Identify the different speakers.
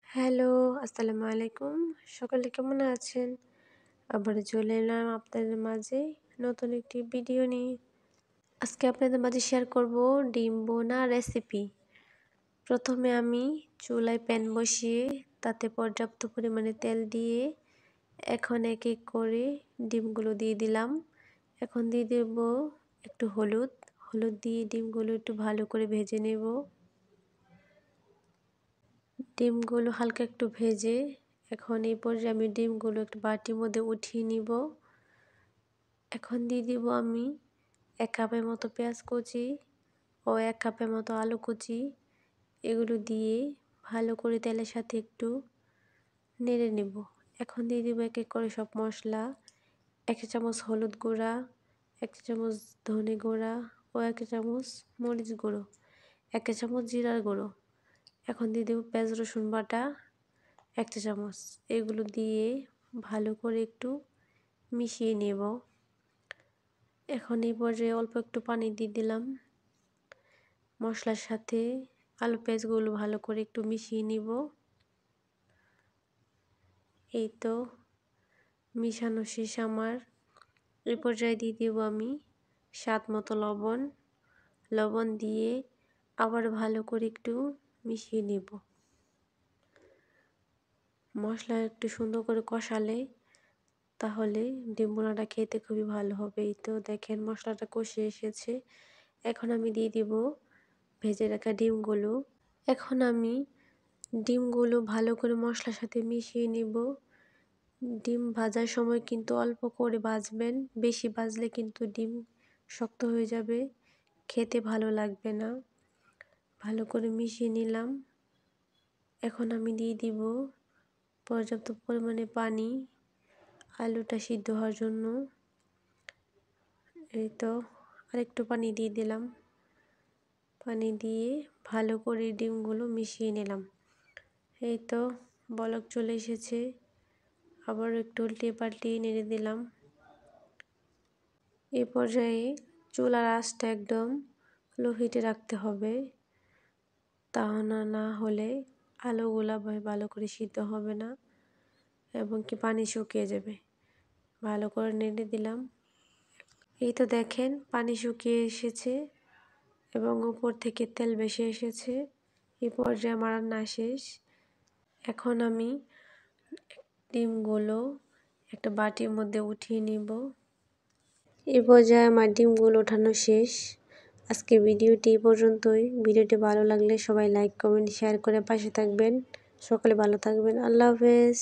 Speaker 1: Hello, আসসালামু আলাইকুম। সকলে কেমন আছেন? আবারও চলে এলাম আপনাদের মাঝে নতুন একটি ভিডিও নিয়ে। আজকে আপনাদের মাঝে শেয়ার করব ডিম বোনা রেসিপি। প্রথমে আমি চুলায় প্যান বসিয়ে তাতে পর্যাপ্ত পরিমাণে তেল দিয়ে এখন এক এক করে ডিমগুলো দিয়ে দিলাম। এখন দিয়ে দেব একটু হলুদ দিয়ে ডিমগুলো একটু ভালো করে ভেজে নেব। ডিমগুলো হালকা একটু ভেজে এখন এই পর্যায়ে আমি ডিমগুলো একটু বাটির মধ্যে উঠিয়ে নিব। এখন দিয়ে দিব আমি 1 কাপের মতো পেঁয়াজ কুচি ও 1 কাপের মতো আলু কুচি। এগুলো দিয়ে ভালো করে তেলের সাথে একটু নেড়ে নেব। এখন দিয়ে দিব এক এক করে সব মশলা। 1 চামচ হলুদ গুঁড়া, 1 চামচ ধনে গুঁড়া ও 1 চামচ মরিচ গুঁড়ো, 1 চামচ জিরার গুঁড়ো। এখন দিয়ে দেব পেঁয়াজ রসুন বাটা 1 চামচ। এগুলো দিয়ে ভালো করে একটু মিশিয়ে নেব। এখন এই পর্যায়ে অল্প একটু পানি দিয়ে দিলাম। মশলার সাথে আলু পেঁয়াজগুলো ভালো করে একটু মিশিয়ে নিব। এই তো মিশানো শেষ আমার। এই পর্যায়ে দিয়ে দেব আমি স্বাদ মতো লবণ দিয়ে আবার ভালো করে একটু মিশিয়ে নেব। মশলা একটু সুন্দর করে কষালে তাহলে ডিম বোনাটা খেতে খুবই ভালো হবে। এই তো দেখেন মশলাটা কষে এসেছে। এখন আমি দিয়ে দিব ভেজে রাখা ডিমগুলো। এখন আমি ডিমগুলো ভালো করে মশলার সাথে মিশিয়ে নিব। ডিম ভাজার সময় কিন্তু অল্প করে ভাজবেন, বেশি ভাজলে কিন্তু ডিম শক্ত হয়ে যাবে, খেতে ভালো লাগবে না। ভালো করে মিশিয়ে নিলাম। এখন আমি দিয়ে দিব পর্যাপ্ত পরিমাণে পানি আলুটা সিদ্ধ হওয়ার জন্য। এই তো আরেকটু পানি দিয়ে দিলাম। পানি দিয়ে ভালো করে ডিমগুলো মিশিয়ে নিলাম। এই তো বলক চলে এসেছে। আবার একটু উল্টিয়ে পাল্টিয়ে নেড়ে দিলাম। এই পর্যায়ে চুলার আঁচটা একদম লো হিটে রাখতে হবে, তা না হলে আলুগুলা ভালো করে সিদ্ধ হবে না এবং কি পানি শুকিয়ে যাবে। ভালো করে নেড়ে দিলাম। এই তো দেখেন পানি শুকিয়ে এসেছে এবং উপর থেকে তেল ভেসে এসেছে। এই পর্যায়ে আমার রান্না শেষ। এখন আমি ডিমগুলো একটা বাটির মধ্যে উঠিয়ে নিব। এই পর্যায়ে আমার ডিমগুলো ওঠানো শেষ। আজকের ভিডিওটি এই পর্যন্তই। ভিডিওটি ভালো লাগলে সবাই লাইক, কমেন্ট, শেয়ার করে পাশে থাকবেন। সকলে ভালো থাকবেন। আল্লাহ হাফেজ।